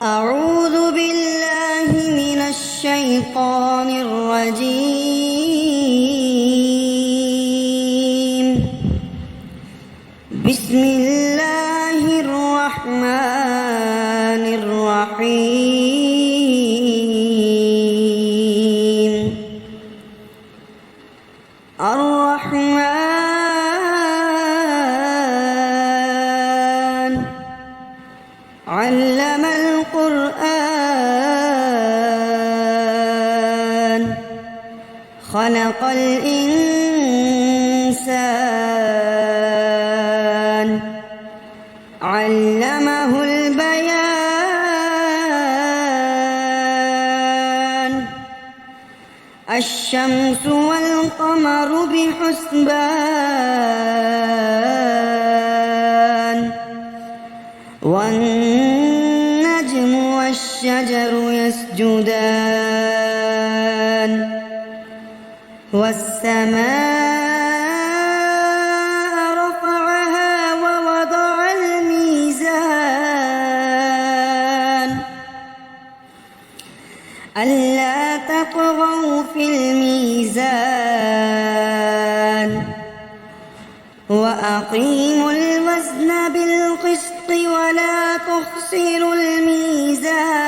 أعوذ بالله من الشيطان الرجيم. بسم الله الرحمن الرحيم. الرحمن علم القرآن خلق الإنسان علمه البيان. الشمس والقمر بحسبان والنجم والشجر يسجدان والسماء رفعها ووضع الميزان ألا تطغوا في الميزان وأقيموا الوزن بالقسط ولا تخسروا الميزان.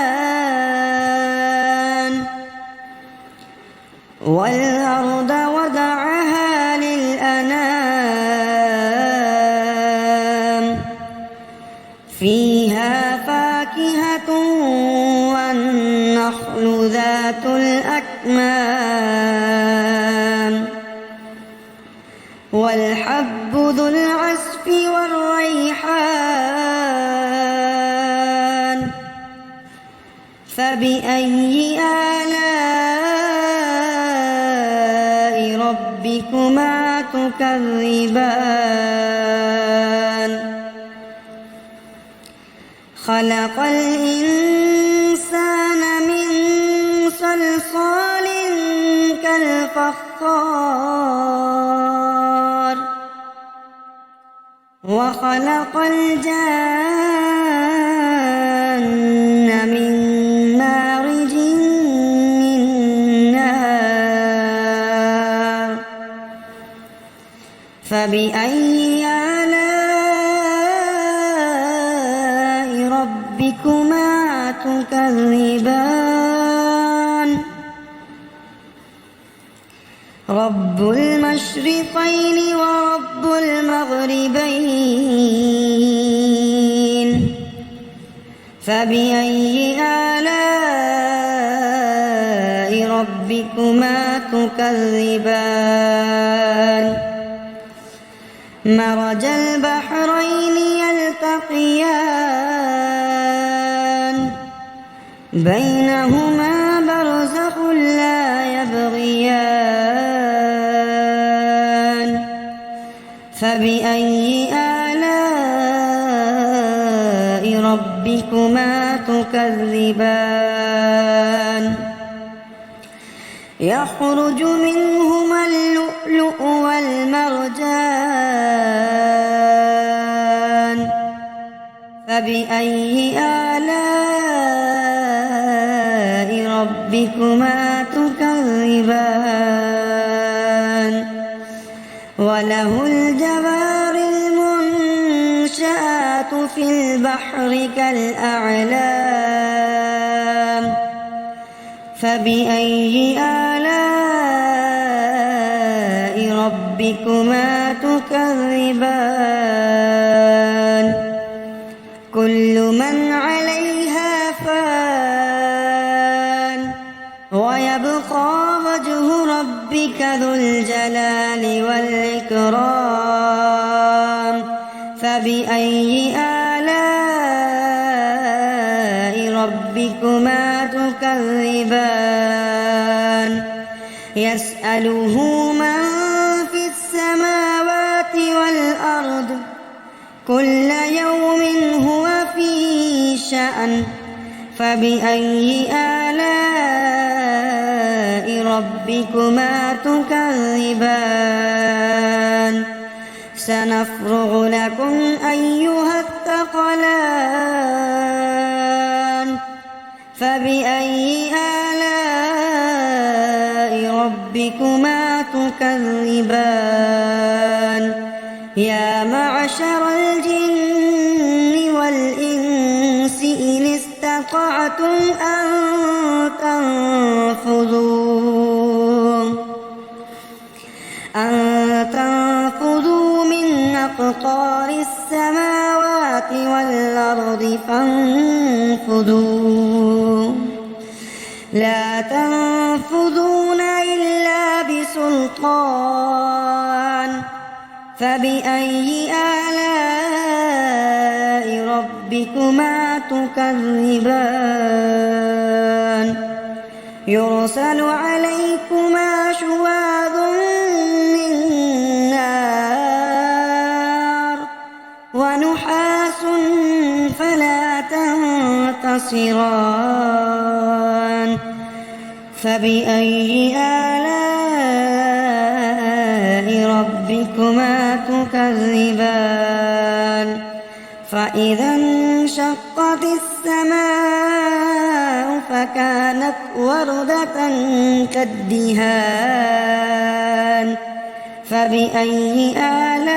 والأرض وضعها للأنام فيها فاكهة والنخل ذات الأكمام والحب ذو العصف والريحان. فبأي آلاء ربكما تكذبان. خلق الإنسان من صلصال كالفخار وخلق الجان من مارج من نار. فبأي آلاء ربكما تكذبان. رب المشرقين ورب المغربين. فبأي آلاء ربكما تكذبان. مرج البحرين يلتقيان بينهما برزخ لا يبغيان. فبأي آلاء ربكما تكذبان. يخرج منهما اللؤلؤ والمرجان. فبأي آلاء ربكما تكذبان. وله الجوار المنشآت في البحر كالأعلام. فبأي آلاء ربكما تكذبان. كل من عليها فان ويبقى وجه ربك ذو الجلال والإكرام. فبأي آلاء ربكما تكذبان. يسأله من في السماوات والأرض كل يوم هو في شأن. فبأي آلاء ربكما تكذبان. سنفرغ لكم أيها الثقلان فبأي آلاء ربكما تكذبان يا معشر الجن والإنس إن استطعتم أن تنفذوا من أقطار السماوات والأرض فانفذوا لا تنفذون إلا بسلطان فبأي آلاء ربكما تكذبان يرسل عليكما شواظ من نار ونحاس فلا تنتصران فبأي آلاء ربكما تكذبان فإذا انشقت السماء فكانت وردة كالدهان فبأي آلاء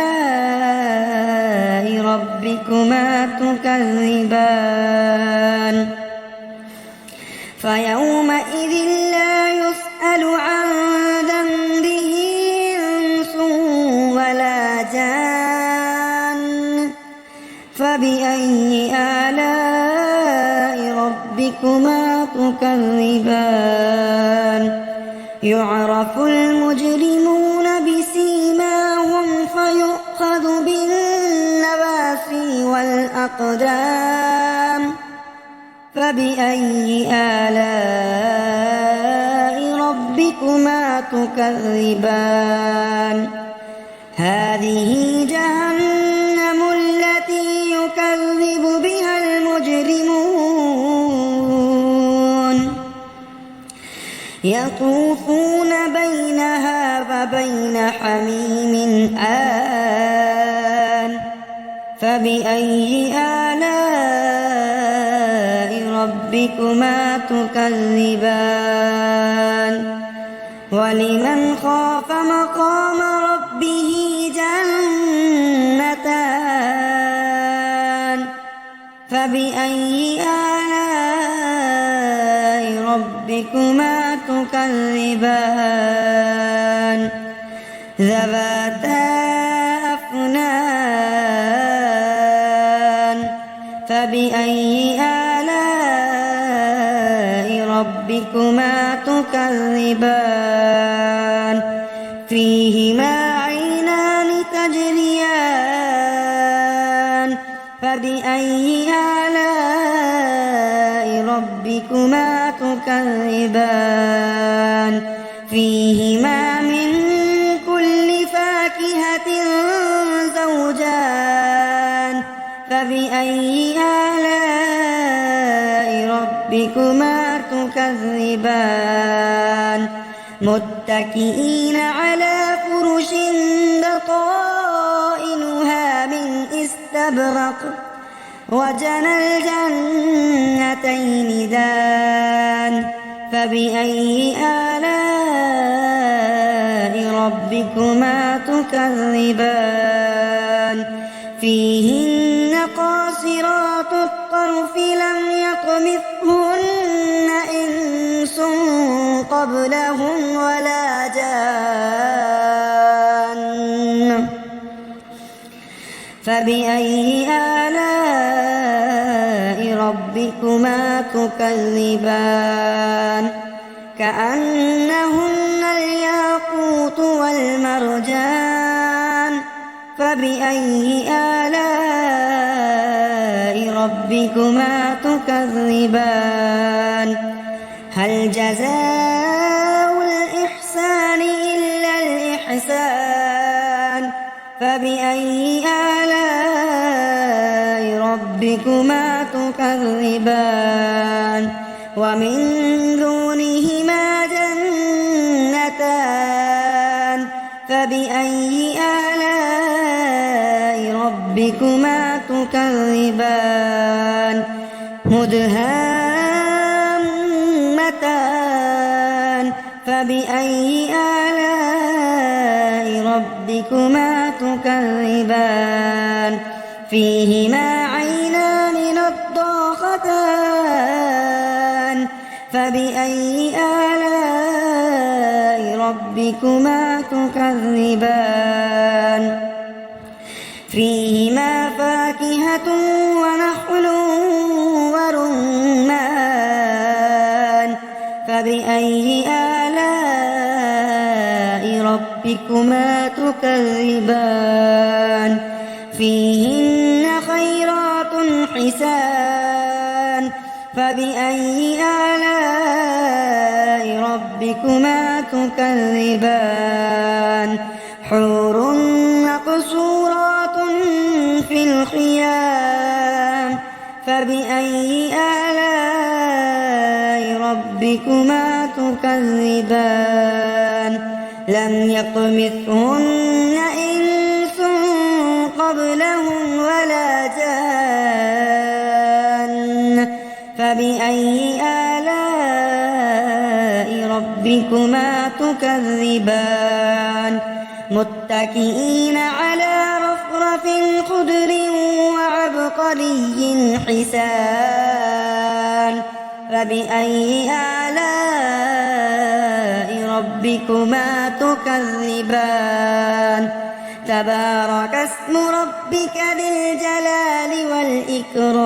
ربكما تكذبان فيومئذ لا يسأل عن ذنبه إنس ولا جان فبأي آلاء ربكما تكذبان يعرف المجرمون بسيماهم فيؤخذ بالنواصي والأقدام فبأي آلاء ربكما تكذبان هذه جهنم التي يكذب بها المجرمون يطوفون بينها وبين حميم آن فبأي آلاء ربكما تكذبان ولمن خاف مقام ربه جنتان فبأي آلاء ربكما تكذبان ذواتا أفنان فبأي آلاء ربكما تكذبان فيهما عينان تجريان فبأي آلاء ربكما تكذبان فيهما من كل فاكهة زوجان فبأي آلاء ربكما تكذبان متكئين على فرش بطائنها من استبرق وجنى الجنتين دان فبأي آلاء ربكما تكذبان فيهن قاصرات الطرف لم يطمثهن إنس قبلهم ولا جان فبأي آلاء ربكما تكذبان كأنهن الياقوت والمرجان فبأي آلاء ربكما تكذبان هل جزاء الإحسان إلا الإحسان فبأي آلاء ربكما تكذبان ومن دونهما جنتان فبأي آلاء ربكما تكذبان مدهامتان نعمتان فبأي آلاء ربكما تكذبان فيهما عينان نضاختان فبأي آلاء ربكما تكذبان فيهما فاكهة ونخل ورمان فبأي آلاء ربكما تكذبان فيهن خيرات حسان فبأي آلاء ربكما تكذبان حور مقصورات في الخيام فبأي آلاء ربكما تكذبان لم يطمثهن إنس قبلهم ولا جان فبأي آلاء ربكما تكذبان متكئين على رفرف خضر وعبقري حسان فبأي آلاء ربكما تكذبان تبارك اسم ربك ذي الجلال والإكرام